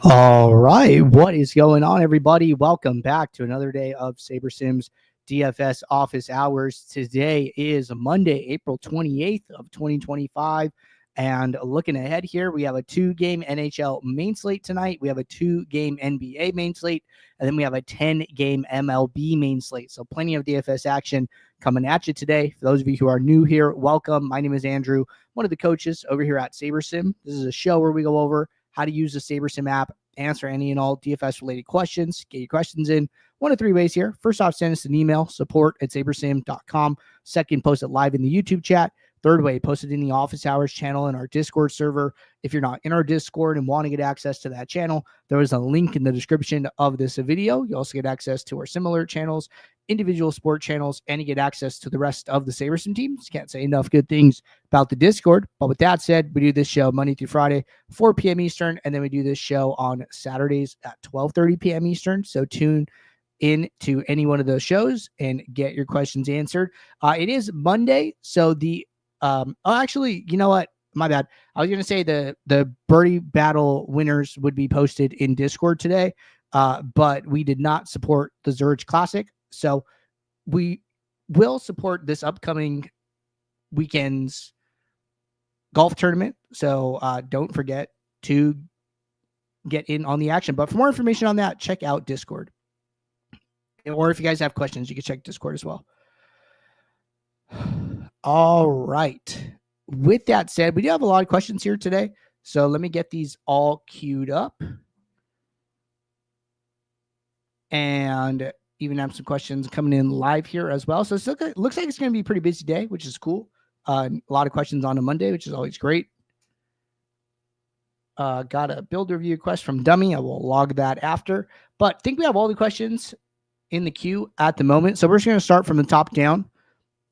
All right, what is going on, everybody? Welcome back to another day of SaberSim's DFS office hours. Today is Monday, April 28th of 2025, and looking ahead here, we have a 2-game NHL main slate tonight. We have a 2-game NBA main slate, and then we have a 10-game MLB main slate. So plenty of DFS action coming at you today. For those of you who are new here, welcome. My name is Andrew, one of the coaches over here at SaberSim. This is a show where we go over how to use the SaberSim app, answer any and all DFS-related questions, get your questions in one of three ways here. First off, send us an email, support@sabersim.com. Second, post it live in the YouTube chat. Third way, post it in the office hours channel in our Discord server. If you're not in our Discord and want to get access to that channel, there is a link in the description of this video. You also get access to our similar channels, individual sport channels, and you get access to the rest of the SaberSim teams. Can't say enough good things about the Discord. But with that said, we do this show Monday through Friday, 4 p.m. Eastern, and then we do this show on Saturdays at 12:30 p.m. Eastern. So tune in to any one of those shows and get your questions answered. It is Monday, so actually, you know what? My bad. I was going to say the birdie battle winners would be posted in Discord today, but we did not support the Zurich Classic. So we will support this upcoming weekend's golf tournament. So don't forget to get in on the action. But for more information on that, check out Discord. Or if you guys have questions, you can check Discord as well. All right. With that said, we do have a lot of questions here today. So let me get these all queued up. And even have some questions coming in live here as well. So it looks like it's going to be a pretty busy day, which is cool. A lot of questions on a Monday, which is always great. Got a build review request from Dummy. I will log that after. But I think we have all the questions in the queue at the moment. So we're just going to start from the top down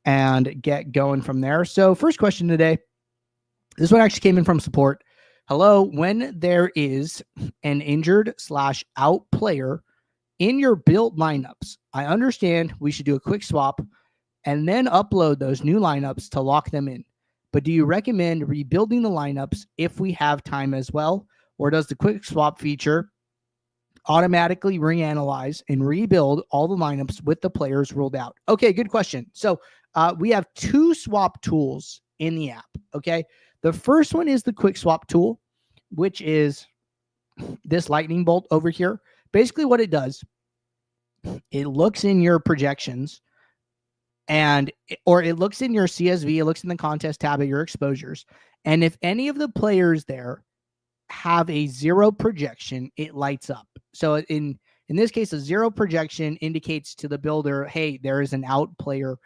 and get going from there. So first question today, this one actually came in from support. Hello, when there is an injured/out player in your built lineups, I understand we should do a quick swap and then upload those new lineups to lock them in. But do you recommend rebuilding the lineups if we have time as well? Or does the quick swap feature automatically reanalyze and rebuild all the lineups with the players ruled out? Okay, good question. So we have two swap tools in the app, okay? The first one is the quick swap tool, which is this lightning bolt over here. Basically what it does, it looks in your projections or it looks in your CSV, it looks in the contest tab of your exposures. And if any of the players there have a 0 projection, it lights up. So in this case, a 0 projection indicates to the builder, hey, there is an out player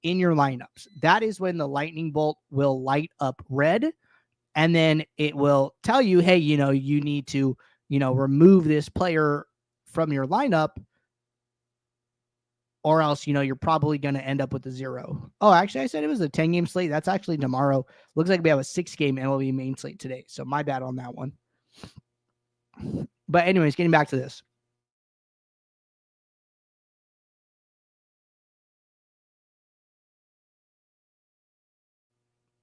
in your lineups. That is when the lightning bolt will light up red. And then it will tell you, hey, you need to, remove this player from your lineup, or else, you're probably going to end up with a 0. Oh, actually, I said it was a 10-game slate. That's actually tomorrow. Looks like we have a 6-game MLB main slate today. So my bad on that one. But anyways, getting back to this.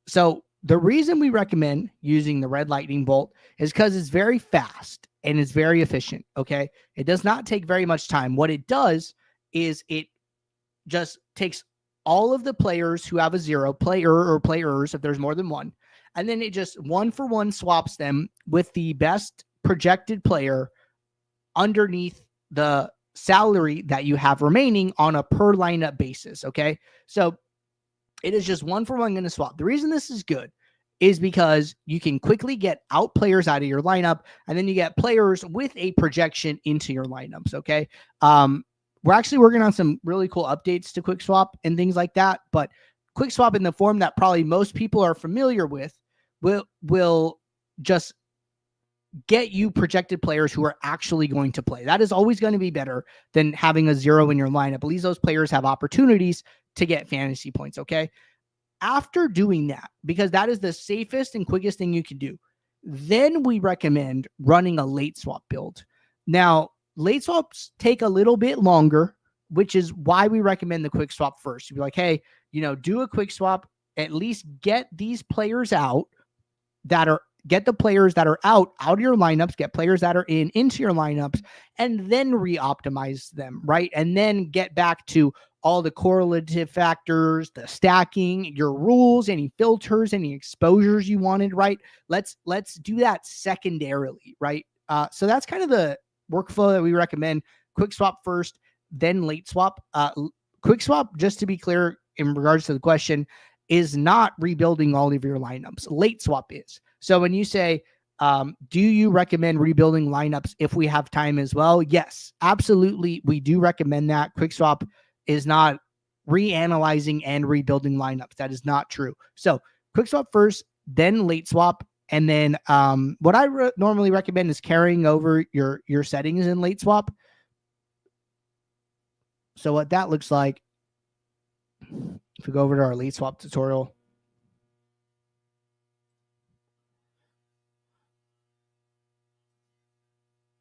So the reason we recommend using the red lightning bolt is because it's very fast and it's very efficient, okay? It does not take very much time. What it does is it just takes all of the players who have a 0, player or players, if there's more than one, and then it just one-for-one swaps them with the best projected player underneath the salary that you have remaining on a per lineup basis, okay? So it is just one-for-one going to swap. The reason this is good is because you can quickly get out players out of your lineup, and then you get players with a projection into your lineups, okay? We're actually working on some really cool updates to quick swap and things like that, but quick swap in the form that probably most people are familiar with will just get you projected players who are actually going to play. That is always going to be better than having a 0 in your lineup. At least those players have opportunities to get fantasy points, okay? After doing that, because that is the safest and quickest thing you can do, then we recommend running a late swap build. Now, late swaps take a little bit longer, which is why we recommend the quick swap first. You'd be like, hey, do a quick swap, at least get these players out that get the players that are out of your lineups, get players that are into your lineups, and then re-optimize them, right? And then get back to all the correlative factors, the stacking, your rules, any filters, any exposures you wanted, right? Let's do that secondarily, right? So that's kind of the workflow that we recommend. Quick swap first, then late swap. Quick swap, just to be clear in regards to the question, is not rebuilding all of your lineups. Late swap is. So when you say, do you recommend rebuilding lineups if we have time as well? Yes, absolutely. We do recommend that. Quick swap is not reanalyzing and rebuilding lineups. That is not true. So quick swap first, then late swap. And then what I normally recommend is carrying over your settings in late swap. So what that looks like, if we go over to our late swap tutorial,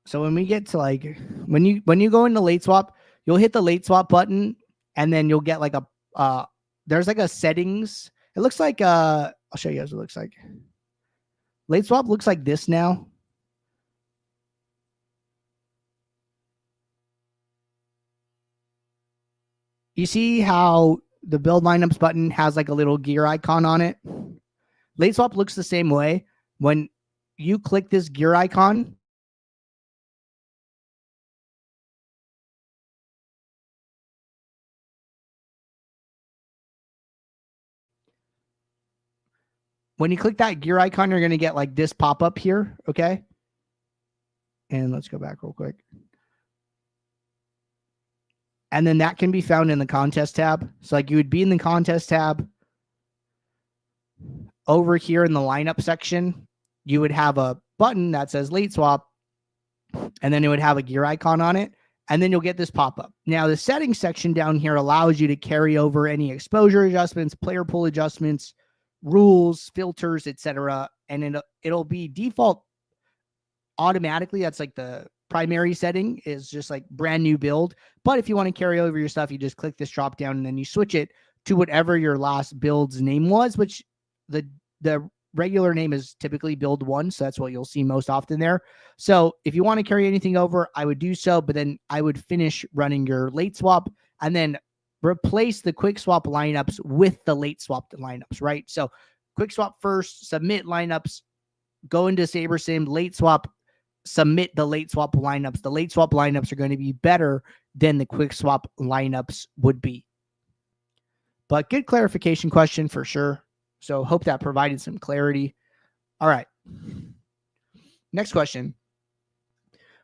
so when we get to like, when you go into late swap, you'll hit the late swap button and then you'll get like a, there's like a settings. It looks like, I'll show you guys what it looks like. Late swap looks like this now. You see how the build lineups button has like a little gear icon on it? Late swap looks the same way. When you click this gear icon, when you click that gear icon, you're going to get like this pop up here. Okay. And let's go back real quick. And then that can be found in the contest tab. So like you would be in the contest tab. Over here in the lineup section, you would have a button that says late swap, and then it would have a gear icon on it. And then you'll get this pop-up. Now, the settings section down here allows you to carry over any exposure adjustments, player pool adjustments, rules, filters, etc. And it'll be default automatically. That's like the primary setting is just like brand new build. But if you want to carry over your stuff, you just click this drop down and then you switch it to whatever your last build's name was, which the regular name is typically build 1. So that's what you'll see most often there. So if you want to carry anything over, I would do so, but then I would finish running your late swap and then replace the quick swap lineups with the late swap lineups, right? So quick swap first, submit lineups, go into SaberSim, late swap, submit the late swap lineups. The late swap lineups are going to be better than the quick swap lineups would be. But good clarification question for sure. So hope that provided some clarity. All right. Next question.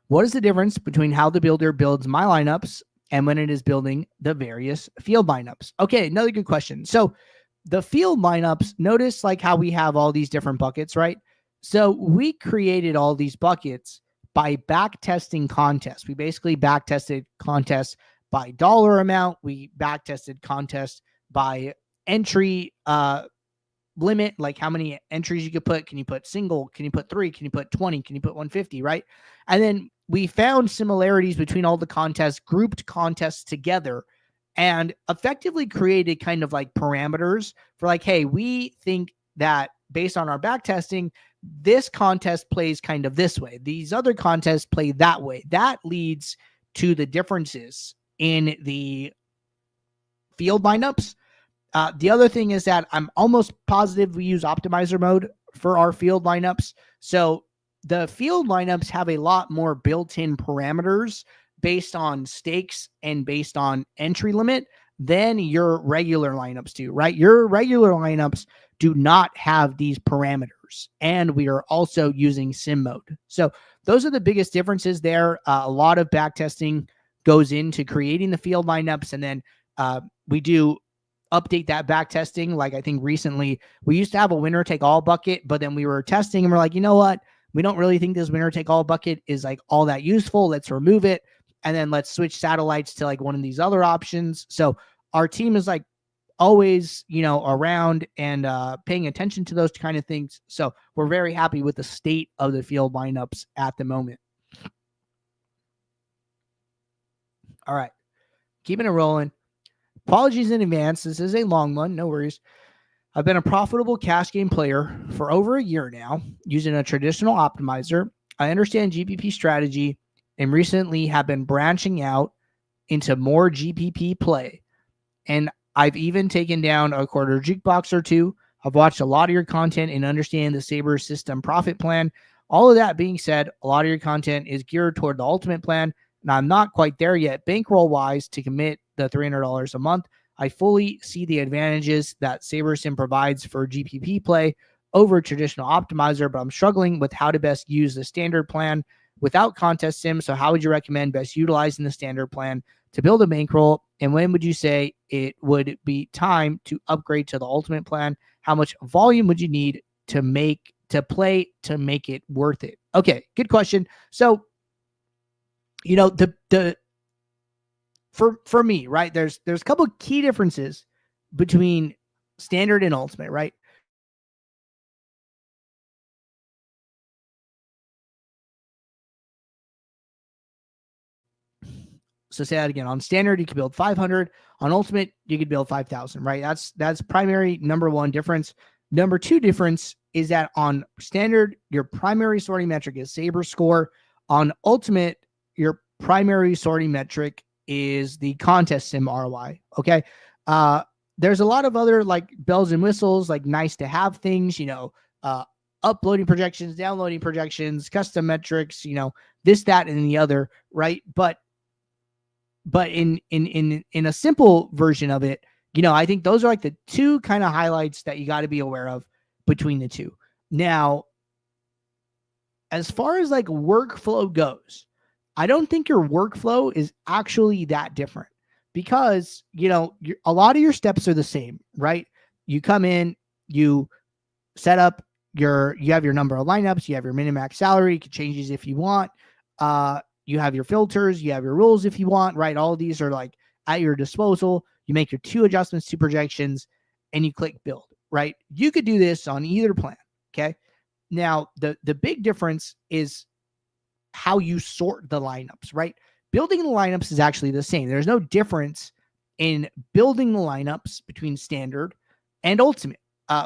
What is the difference between how the builder builds my lineups and when it is building the various field lineups? Okay, another good question. So the field lineups, notice like how we have all these different buckets, right? So we created all these buckets by back testing contests. We basically back tested contests by dollar amount. We back tested contests by entry limit, like how many entries you could put. Can you put single? Can you put 3? Can you put 20? Can you put 150, right? And then we found similarities between all the contests, grouped contests together, and effectively created kind of like parameters for like, hey, we think that based on our back testing, this contest plays kind of this way. These other contests play that way. That leads to the differences in the field lineups. The other thing is that I'm almost positive we use optimizer mode for our field lineups. So the field lineups have a lot more built-in parameters based on stakes and based on entry limit than your regular lineups do, right? Your regular lineups do not have these parameters, and we are also using sim mode. So those are the biggest differences there. A lot of back testing goes into creating the field lineups, and then we do update that back testing. Like I think recently we used to have a winner take all bucket, but then we were testing and we're like, you know what? We don't really think this winner take all bucket is like all that useful. Let's remove it. And then let's switch satellites to like one of these other options. So our team is like always, around and paying attention to those kind of things. So we're very happy with the state of the field lineups at the moment. All right. Keeping it rolling. Apologies in advance. This is a long one. No worries. I've been a profitable cash game player for over a year now using a traditional optimizer. I understand GPP strategy and recently have been branching out into more GPP play. And I've even taken down a quarter jukebox or two. I've watched a lot of your content and understand the SaberSim profit plan. All of that being said, a lot of your content is geared toward the ultimate plan, and I'm not quite there yet bankroll wise to commit the $300 a month. I fully see the advantages that SaberSim provides for GPP play over traditional optimizer, but I'm struggling with how to best use the standard plan without contest sim. So how would you recommend best utilizing the standard plan to build a bankroll? And when would you say it would be time to upgrade to the ultimate plan? How much volume would you need to make it worth it? Okay, good question. So, for me, right, there's a couple of key differences between standard and ultimate, right? So say that again. On standard, you could build 500. On ultimate, you could build 5,000, right? That's primary number one difference. Number two difference is that on standard, your primary sorting metric is Saber score. On ultimate, your primary sorting metric is the contest sim ROI. Okay. There's a lot of other like bells and whistles, like nice to have things, uploading projections, downloading projections, custom metrics, this, that, and the other, right? But in a simple version of it, I think those are like the two kind of highlights that you got to be aware of between the two. Now, as far as like workflow goes, I don't think your workflow is actually that different because, a lot of your steps are the same, right? You come in, you set up you have your number of lineups, you have your min-max salary, you can change these if you want. You have your filters, you have your rules if you want, right? All of these are like at your disposal. You make your two adjustments to projections and you click build, right? You could do this on either plan, okay? Now, the big difference is how you sort the lineups, right? Building the lineups is actually the same. There's no difference in building the lineups between standard and ultimate.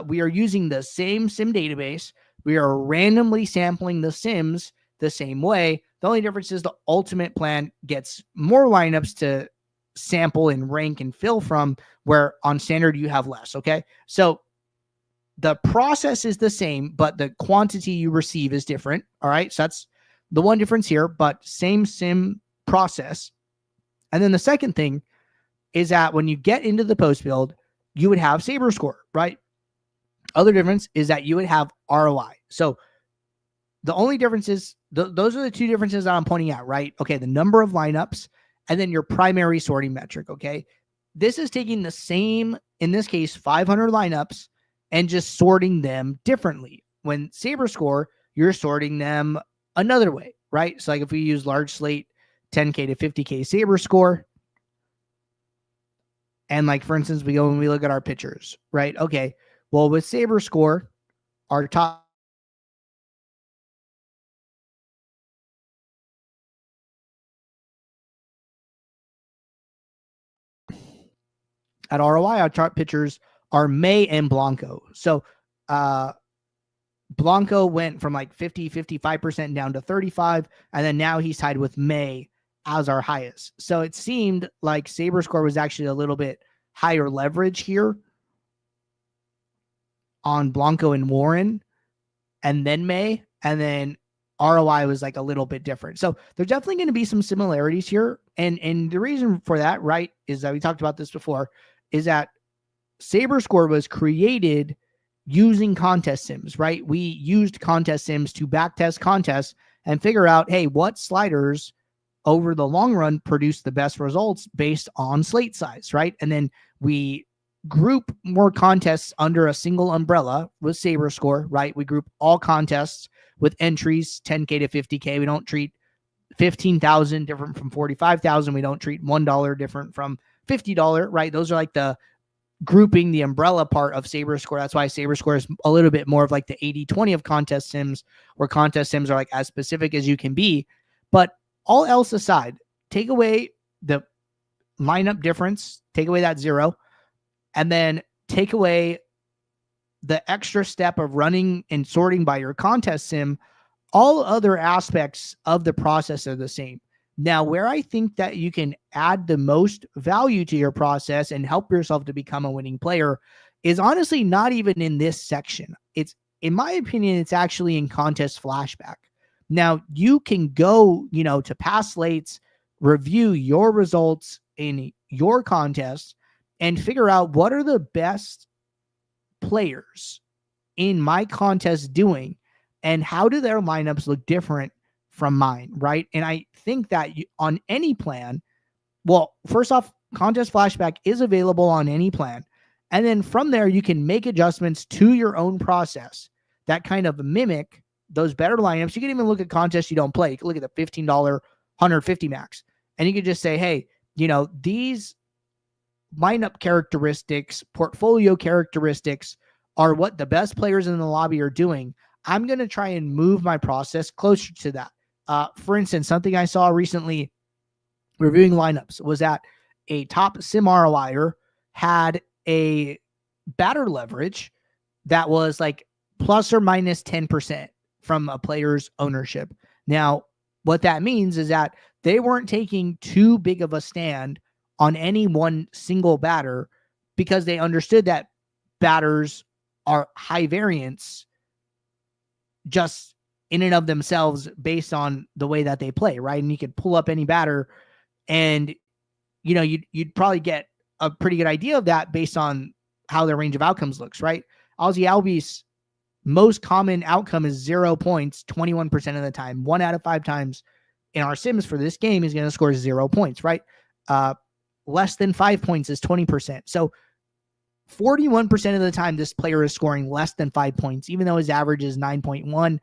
We are using the same sim database. We are randomly sampling the sims the same way. The only difference is the ultimate plan gets more lineups to sample and rank and fill from, where on standard you have less. Okay. So the process is the same, but the quantity you receive is different. All right. So that's the one difference here, but same sim process. And then the second thing is that when you get into the post build, you would have Saber score, right? Other difference is that you would have ROI. So the only difference is those are the two differences that I'm pointing out, right? Okay, the number of lineups and then your primary sorting metric, okay? This is taking the same, in this case, 500 lineups and just sorting them differently. When Saber score, you're sorting them another way, right? So like if we use large slate, 10K to 50K Saber score, and like, for instance, we go and we look at our pitchers, right? Okay, well, with Saber score, our top at ROI, our top pitchers are May and Blanco. So Blanco went from like 55% down to 35, and then now he's tied with May as our highest. So it seemed like Saber score was actually a little bit higher leverage here on Blanco and Warren, and then May, and then ROI was like a little bit different. So there's definitely going to be some similarities here. And the reason for that, right, is that we talked about this before, is that Saber score was created using contest sims, right? We used contest sims to backtest contests and figure out, hey, what sliders over the long run produce the best results based on slate size, right? And then we group more contests under a single umbrella with Saber score, right? We group all contests with entries 10K to 50K. We don't treat 15,000 different from 45,000. We don't treat $1 different from $50, right? Those are like the grouping, the umbrella part of Saber score. That's why Saber score is a little bit more of like the 80-20 of contest sims, where contest sims are like as specific as you can be. But all else aside, take away the lineup difference, take away that zero, and then take away the extra step of running and sorting by your contest sim, all other aspects of the process are the same. Now, where I think that you can add the most value to your process and help yourself to become a winning player is honestly not even in this section. It's, in my opinion, it's actually in contest flashback. Now, you can go, to past slates, review your results in your contest, and figure out what are the best players in my contest doing, and how do their lineups look different from mine, right? And I think that on any plan, well, first off, contest flashback is available on any plan. And then from there, you can make adjustments to your own process that kind of mimic those better lineups. You can even look at contests you don't play. You can look at the $15 150 max, and you can just say, hey, these lineup characteristics, portfolio characteristics are what the best players in the lobby are doing. I'm going to try and move my process closer to that. For instance, something I saw recently reviewing lineups was that a top sim ROIer had a batter leverage that was like plus or minus 10% from a player's ownership. Now, what that means is that they weren't taking too big of a stand on any one single batter because they understood that batters are high variance just in and of themselves based on the way that they play, right? And you could pull up any batter and, you'd probably get a pretty good idea of that based on how their range of outcomes looks, right? Ozzy Albies' most common outcome is 0 points 21% of the time. 1 out of 5 times in our sims for this game is going to score 0 points, right? Less than 5 points is 20%. So 41% of the time, this player is scoring less than 5 points, even though his average is 9.1,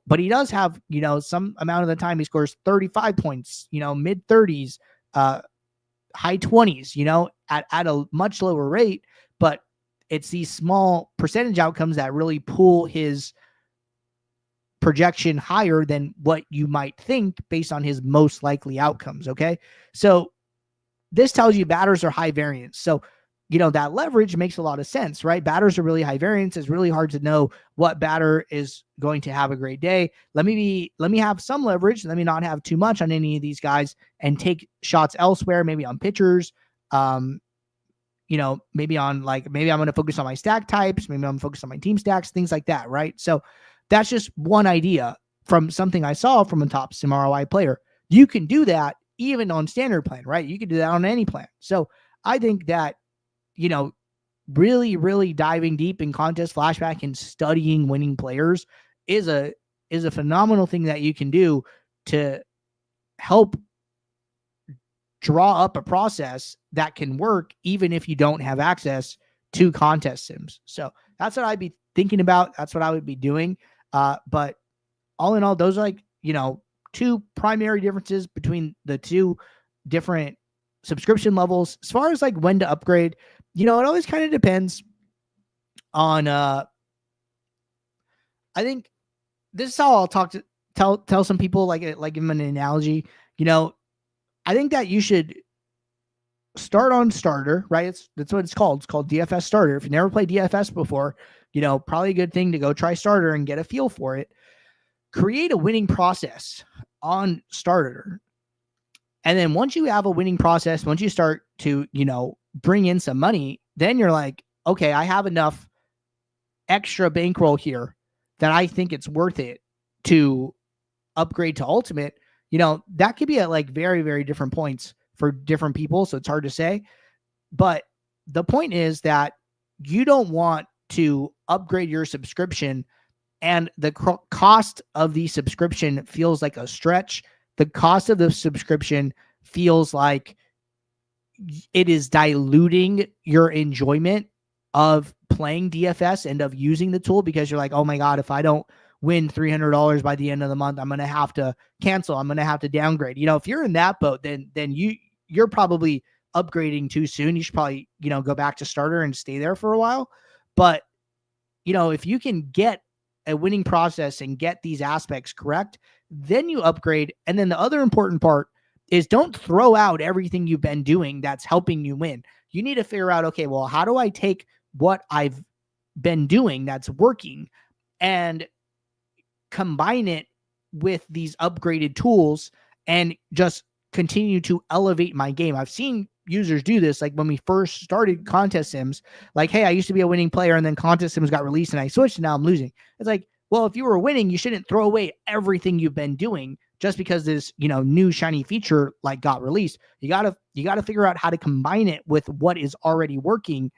but he does have, some amount of the time he scores 35 points, mid 30s, high 20s, at a much lower rate. But it's these small percentage outcomes that really pull his projection higher than what you might think based on his most likely outcomes. Okay. So this tells you batters are high variance. So, that leverage makes a lot of sense, right? Batters are really high variance. It's really hard to know what batter is going to have a great day. Let me have some leverage. Let me not have too much on any of these guys and take shots elsewhere, maybe on pitchers, maybe I'm going to focus on my stack types. Maybe I'm focused on my team stacks, things like that, right? So that's just one idea from something I saw from a top sim ROI player. You can do that even on standard plan, right? You can do that on any plan. So I think that, really, really diving deep in contest flashback and studying winning players is a phenomenal thing that you can do to help draw up a process that can work even if you don't have access to contest sims. So that's what I'd be thinking about. That's what I would be doing. But all in all, those are two primary differences between the two different subscription levels. As far as when to upgrade, it always kind of depends on, I think this is how I'll tell some people, give them an analogy. I think that you should start on starter, right? That's what it's called. It's called DFS starter. If you never played DFS before, probably a good thing to go try starter and get a feel for it. Create a winning process on starter. And then once you have a winning process, once you start to, bring in some money, then you're like, okay, I have enough extra bankroll here that I think it's worth it to upgrade to ultimate. That could be at very, very different points for different people. So it's hard to say. But the point is that you don't want to upgrade your subscription and the cost of the subscription feels like a stretch. The cost of the subscription feels like it is diluting your enjoyment of playing DFS and of using the tool, because you're like, oh my God, if I don't win $300 by the end of the month, I'm going to have to cancel. I'm going to have to downgrade. If you're in that boat, then you're probably upgrading too soon. You should probably, go back to starter and stay there for a while. But, if you can get a winning process and get these aspects correct, then you upgrade. And then the other important part is don't throw out everything you've been doing that's helping you win. You need to figure out, okay, well, how do I take what I've been doing that's working and combine it with these upgraded tools and just continue to elevate my game. I've seen users do this. Like when we first started contest sims, like, hey, I used to be a winning player and then contest sims got released and I switched and now I'm losing. It's like, well, if you were winning, you shouldn't throw away everything you've been doing just because this, new shiny feature like got released. You gotta figure out how to combine it with what is already working.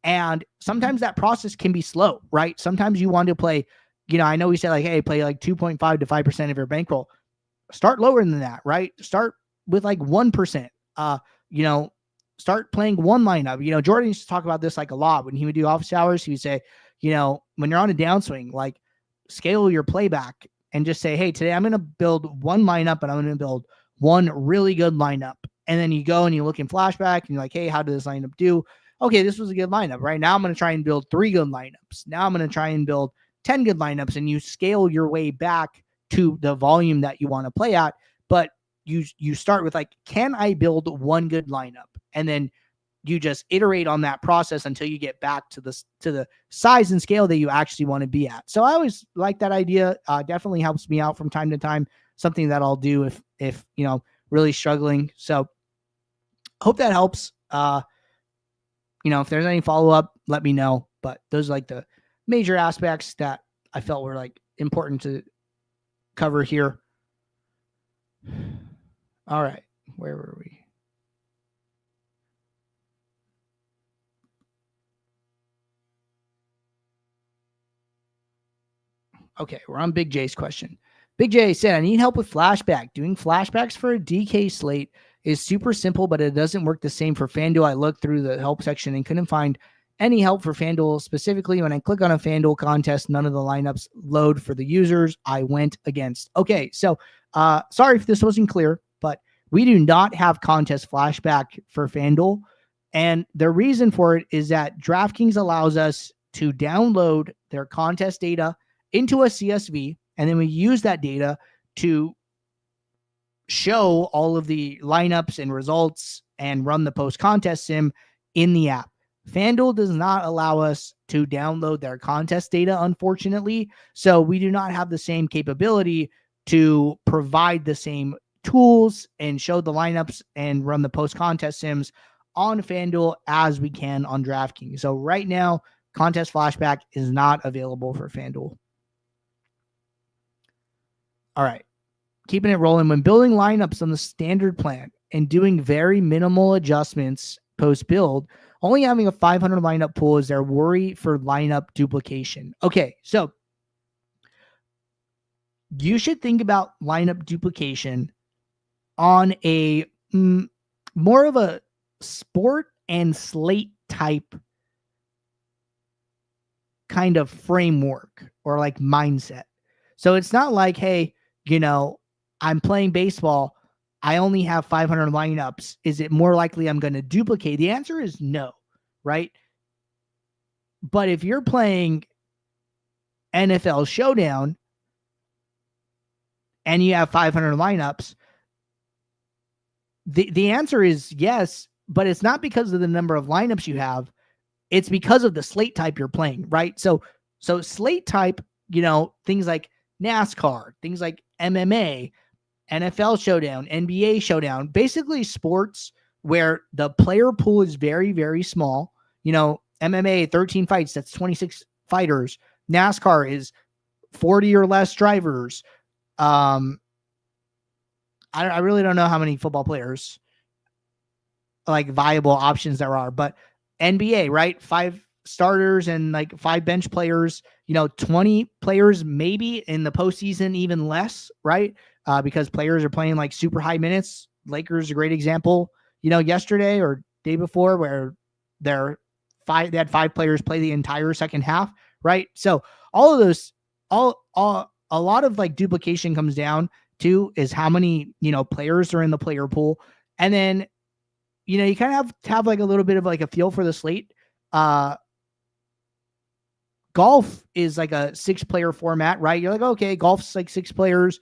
And sometimes that process can be slow, right? Sometimes you want to play, I know we say like, hey, play like 2.5 to 5% of your bankroll. Start lower than that, right? Start with like 1%. Start playing one lineup. Jordan used to talk about this like a lot when he would do office hours. He would say, when you're on a downswing, like scale your playback and just say, hey, today I'm going to build one lineup and I'm going to build one really good lineup. And then you go and you look in flashback and you're like, hey, how did this lineup do? Okay, this was a good lineup, right? Now I'm going to try and build 3 good lineups. Now I'm going to try and build 10 good lineups, and you scale your way back to the volume that you want to play at. But you start with like, can I build one good lineup? And then you just iterate on that process until you get back to the size and scale that you actually want to be at. So I always like that idea. Definitely helps me out from time to time. Something that I'll do if really struggling. So hope that helps. If there's any follow-up, let me know. But those are like the major aspects that I felt were like important to cover here. All right. Where were we? Okay, we're on Big J's question. Big J said, I need help with flashback. Doing flashbacks for a DK slate is super simple, but it doesn't work the same for FanDuel. I looked through the help section and couldn't find any help for FanDuel specifically. When I click on a FanDuel contest, none of the lineups load for the users I went against. Okay, so sorry if this wasn't clear, but we do not have contest flashback for FanDuel. And the reason for it is that DraftKings allows us to download their contest data into a CSV, and then we use that data to show all of the lineups and results and run the post-contest sim in the app. FanDuel does not allow us to download their contest data, unfortunately, so we do not have the same capability to provide the same tools and show the lineups and run the post-contest sims on FanDuel as we can on DraftKings. So right now, contest flashback is not available for FanDuel. All right. Keeping it rolling. When building lineups on the standard plan and doing very minimal adjustments post-build, only having a 500 lineup pool is their worry for lineup duplication. Okay, so you should think about lineup duplication on a more of a sport and slate type kind of framework or like mindset. So it's not like, hey, I'm playing baseball. I only have 500 lineups. Is it more likely I'm going to duplicate? The answer is no, right? But if you're playing NFL Showdown and you have 500 lineups, the answer is yes, but it's not because of the number of lineups you have. It's because of the slate type you're playing, right? So slate type, things like NASCAR, things like MMA, NFL Showdown, NBA Showdown, basically sports where the player pool is very, very small. MMA, 13 fights, that's 26 fighters. NASCAR is 40 or less drivers. I really don't know how many football players, like viable options there are, but NBA, right? 5 starters and like 5 bench players, 20 players maybe in the postseason, even less, right? Because players are playing like super high minutes. Lakers, a great example, yesterday or day before, where they had 5 players play the entire second half, right? So all of those, a lot of like duplication comes down to is how many, players are in the player pool. And then, you kind of have to have like a little bit of like a feel for the slate. Golf is like a 6-player format, right? You're like, okay, golf's like 6 players,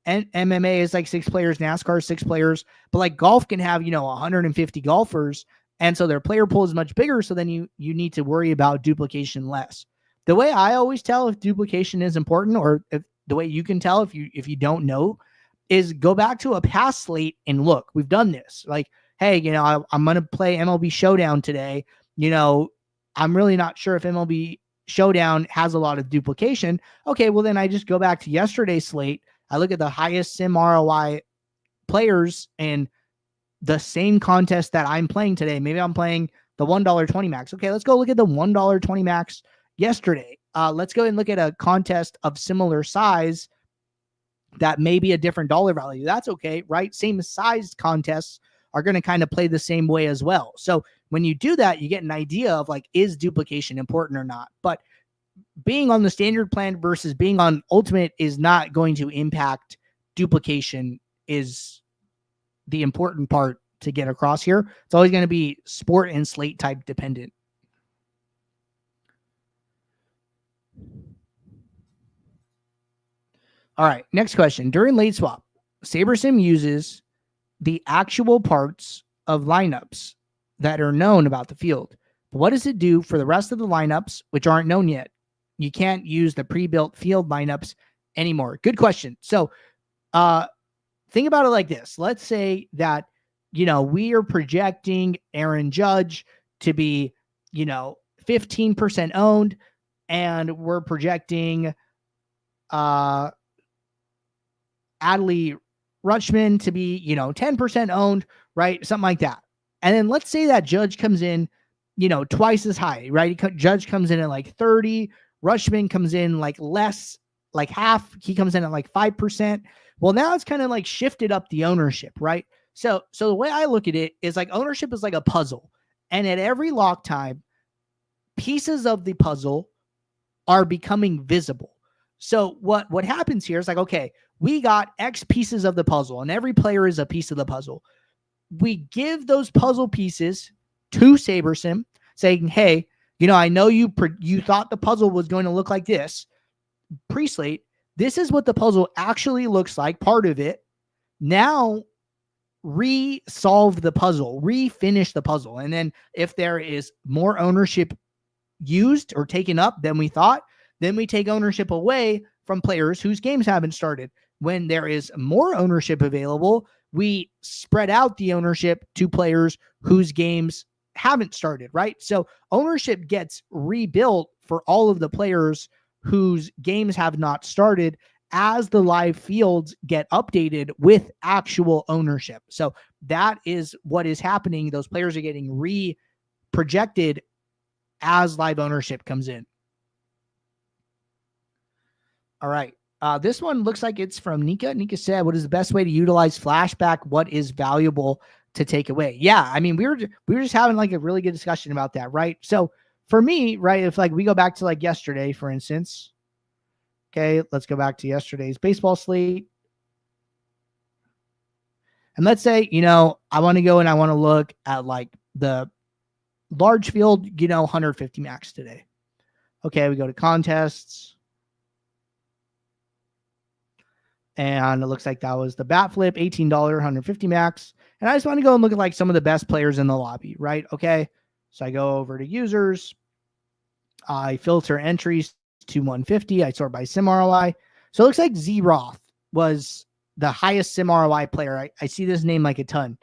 and MMA is like 6 players, NASCAR is 6 players, but like golf can have, 150 golfers, And so their player pool is much bigger. So then you need to worry about duplication less. The way I always tell if duplication is important, or if the way you can tell if you don't know, is go back to a past slate and look. We've done this. Like, hey, I'm going to play MLB Showdown today. I'm really not sure if MLB Showdown has a lot of duplication. Okay, well then I just go back to yesterday's slate. I look at the highest sim ROI players and the same contest that I'm playing today. Maybe I'm playing the $1.20 max. Okay, let's go look at the $1.20 max yesterday. Let's go and look at a contest of similar size that may be a different dollar value. That's okay, right? Same size contests are going to kind of play the same way as well. So when you do that, you get an idea of like, is duplication important or not? But being on the standard plan versus being on ultimate is not going to impact duplication, is the important part to get across here. It's always going to be sport and slate type dependent. All right, next question. During late swap, SaberSim uses the actual parts of lineups that are known about the field. But what does it do for the rest of the lineups which aren't known yet? You can't use the pre-built field lineups anymore. Good question. So think about it like this. Let's say that, we are projecting Aaron Judge to be, 15% owned, and we're projecting Adley Rutschman to be, 10% owned, right? Something like that. And then let's say that Judge comes in, twice as high, right? Judge comes in at like 30, Rutschman comes in like less, like half. He comes in at like 5%. Well, now it's kind of like shifted up the ownership, right? So the way I look at it is like ownership is like a puzzle. And at every lock time, pieces of the puzzle are becoming visible. So what happens here is like, okay, we got X pieces of the puzzle, and every player is a piece of the puzzle. We give those puzzle pieces to SaberSim, saying, hey, I know you thought the puzzle was going to look like this. Pre-slate, this is what the puzzle actually looks like, part of it. Now, re-solve the puzzle, refinish the puzzle. And then if there is more ownership used or taken up than we thought, then we take ownership away from players whose games haven't started. When there is more ownership available, we spread out the ownership to players whose games haven't started, right? So ownership gets rebuilt for all of the players whose games have not started as the live fields get updated with actual ownership. So that is what is happening. Those players are getting re-projected as live ownership comes in. All right. This one looks like it's from Nika. Nika said, what is the best way to utilize flashback? What is valuable to take away? Yeah, I mean, we were just having like a really good discussion about that, right? So for me, right, if like we go back to like yesterday, for instance, okay, let's go back to yesterday's baseball slate. And let's say, I want to go and I want to look at like the large field, 150 max today. Okay, we go to contests. And it looks like that was the bat flip, $18, 150 max. And I just want to go and look at like some of the best players in the lobby, right? Okay. So I go over to users. I filter entries to 150. I sort by sim ROI. So it looks like Z Roth was the highest sim ROI player. I see this name like a ton.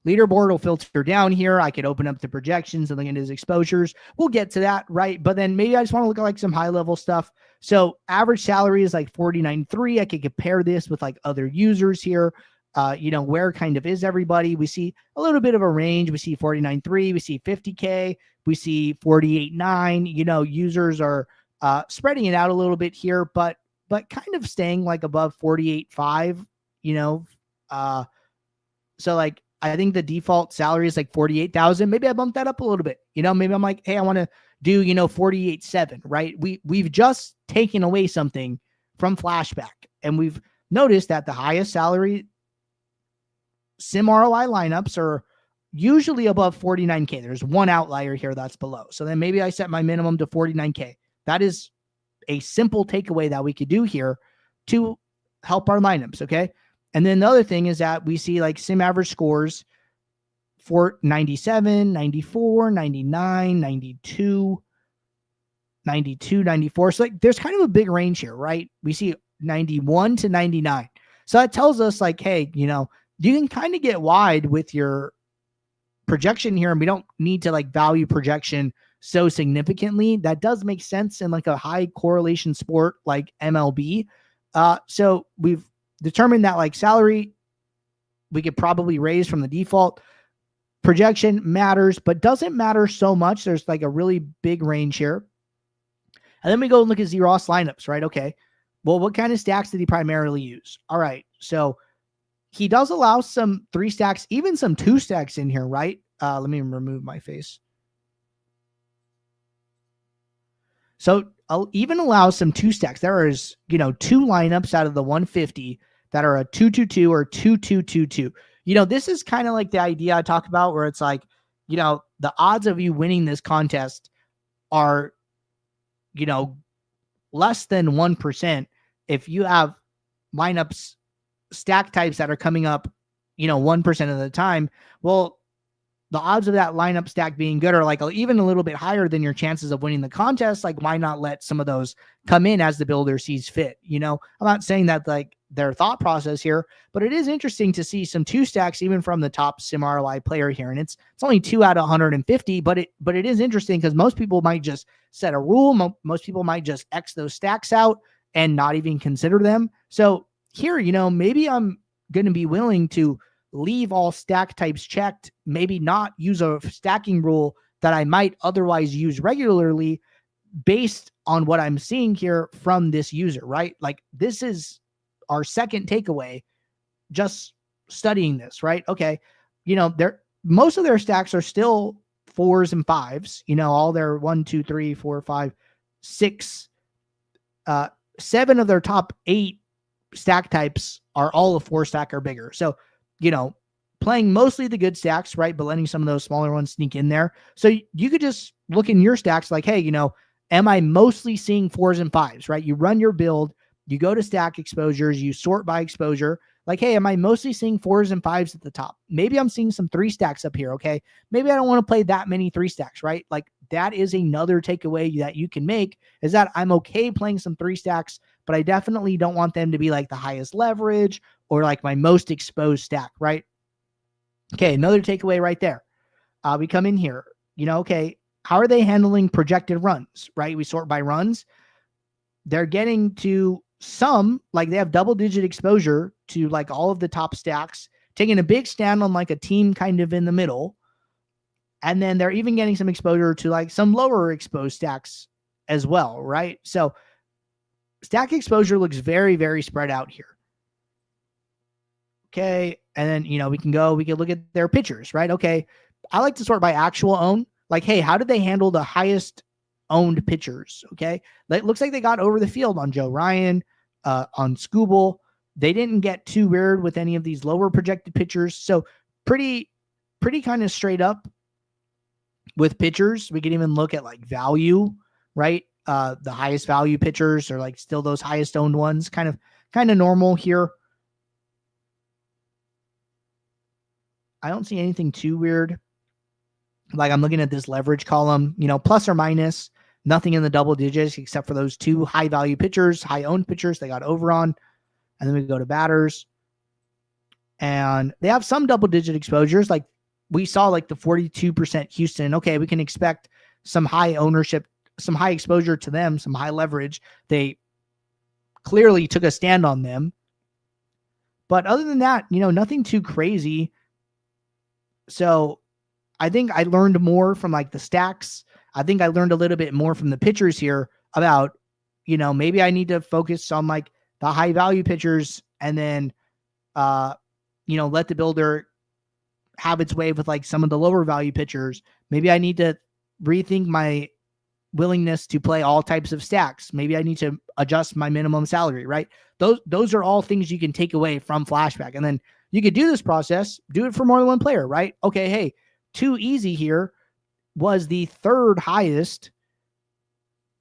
Leaderboard will filter down here. I could open up the projections and look into his exposures. We'll get to that, right? But then maybe I just want to look at like some high-level stuff. So average salary is like 49.3. I could compare this with like other users here. Where kind of is everybody? We see a little bit of a range. We see 49.3. We see 50K. We see 48.9. Users are spreading it out a little bit here, but kind of staying like above 48.5. So like, I think the default salary is like 48,000. Maybe I bump that up a little bit. Maybe I'm like, hey, I want to do, 48.7, right? We've just taken away something from flashback, and we've noticed that the highest salary sim ROI lineups are usually above 49K. There's one outlier here that's below. So then maybe I set my minimum to 49K. That is a simple takeaway that we could do here to help our lineups. Okay. And then the other thing is that we see like sim average scores for 97, 94, 99, 92, 92, 94. So like there's kind of a big range here, right? We see 91 to 99. So that tells us like, hey, you can kind of get wide with your projection here, and we don't need to like value projection so significantly. That does make sense in like a high correlation sport like MLB. So we've determined that like salary, we could probably raise from the default. Projection matters, but doesn't matter so much. There's like a really big range here. And then we go and look at Z-Ross lineups, right? Okay. Well, what kind of stacks did he primarily use? All right. So he does allow some 3 stacks, even some 2 stacks in here, right? Let me remove my face. So I'll even allow some 2 stacks. There is, 2 lineups out of the 150 that are a 2-2-2 or 2-2-2-2. This is kind of like the idea I talk about where it's like, the odds of you winning this contest are, less than 1% if you have lineups, stack types that are coming up, 1% of the time. Well, the odds of that lineup stack being good are like even a little bit higher than your chances of winning the contest. Like, why not let some of those come in as the builder sees fit? I'm not saying that like their thought process here, but it is interesting to see some 2 stacks even from the top sim ROI player here. And it's only 2 out of 150, but it is interesting because most people might just set a rule. Most people might just X those stacks out and not even consider them. So here, maybe I'm going to be willing to leave all stack types checked, maybe not use a stacking rule that I might otherwise use regularly based on what I'm seeing here from this user, right? Like, this is our second takeaway, just studying this, right? Okay. Most of their stacks are still 4s and 5s, all their 1, 2, 3, 4, 5, 6, 7 of their top 8 stack types are all a 4 stack or bigger. So, playing mostly the good stacks, right? But letting some of those smaller ones sneak in there. So you could just look in your stacks like, hey, am I mostly seeing 4s and 5s, right? You run your build, you go to stack exposures, you sort by exposure. Like, hey, am I mostly seeing 4s and 5s at the top? Maybe I'm seeing some 3 stacks up here, okay? Maybe I don't want to play that many 3 stacks, right? Like, that is another takeaway that you can make, is that I'm okay playing some 3 stacks, but I definitely don't want them to be like the highest leverage or like my most exposed stack, right? Okay, another takeaway right there. We come in here, okay, how are they handling projected runs, right? We sort by runs. They're getting to some, like they have double-digit exposure to like all of the top stacks, taking a big stand on like a team kind of in the middle. And then they're even getting some exposure to like some lower exposed stacks as well, right? So stack exposure looks very, very spread out here. Okay. And then, we can look at their pitchers, right? Okay. I like to sort by actual own. Like, hey, how did they handle the highest owned pitchers? Okay. It looks like they got over the field on Joe Ryan, on Scooble. They didn't get too weird with any of these lower projected pitchers. So pretty kind of straight up with pitchers. We can even look at like value, right? The highest value pitchers are like still those highest owned ones, kind of normal here. I don't see anything too weird. Like, I'm looking at this leverage column, plus or minus, nothing in the double digits except for those 2 high value pitchers, high owned pitchers they got over on. And then we go to batters, and they have some double digit exposures. Like we saw like the 42% Houston. Okay, we can expect some high ownership, some high exposure to them, some high leverage. They clearly took a stand on them. But other than that, nothing too crazy. So I think I learned more from like the stacks. I think I learned a little bit more from the pitchers here about, maybe I need to focus on like the high value pitchers and then, let the builder have its way with like some of the lower value pitchers. Maybe I need to rethink my willingness to play all types of stacks. Maybe I need to adjust my minimum salary, right? Those are all things you can take away from Flashback. And then you could do this process, do it for more than one player, right? Okay, hey, Too Easy here was the 3rd highest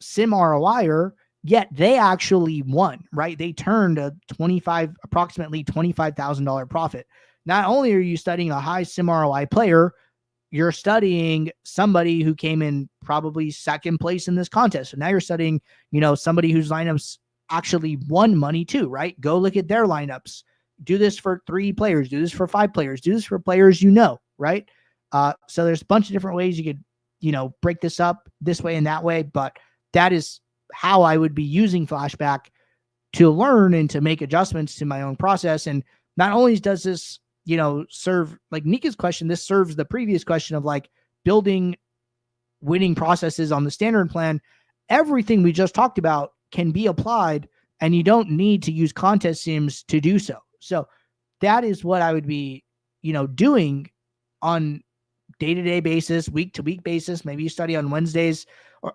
sim ROIer Yet they actually won, right? They turned a approximately $25,000 profit. Not only are you studying a high sim ROI player, you're studying somebody who came in probably second place in this contest. So now you're studying, somebody whose lineups actually won money too, right? Go look at their lineups. Do this for 3 players. Do this for 5 players. Do this for players right? So there's a bunch of different ways you could, break this up this way and that way. But that is how I would be using flashback to learn and to make adjustments to my own process. And not only does this, serve, like Nika's question, this serves the previous question of like building winning processes on the standard plan. Everything we just talked about can be applied, and you don't need to use contest sims to do so. So that is what I would be, doing on day-to-day basis, week-to-week basis. Maybe you study on Wednesdays,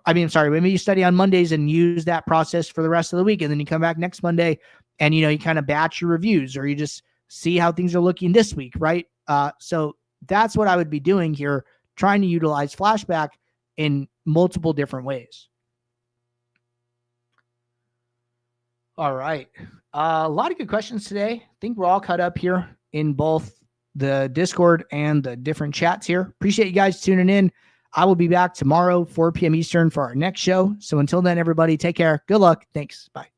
maybe you study on Mondays and use that process for the rest of the week. And then you come back next Monday and, you kind of batch your reviews, or you just see how things are looking this week, right? So that's what I would be doing here, trying to utilize flashback in multiple different ways. All right. A lot of good questions today. I think we're all caught up here in both the Discord and the different chats here. Appreciate you guys tuning in. I will be back tomorrow, 4 p.m. Eastern, for our next show. So until then, everybody, take care. Good luck. Thanks. Bye.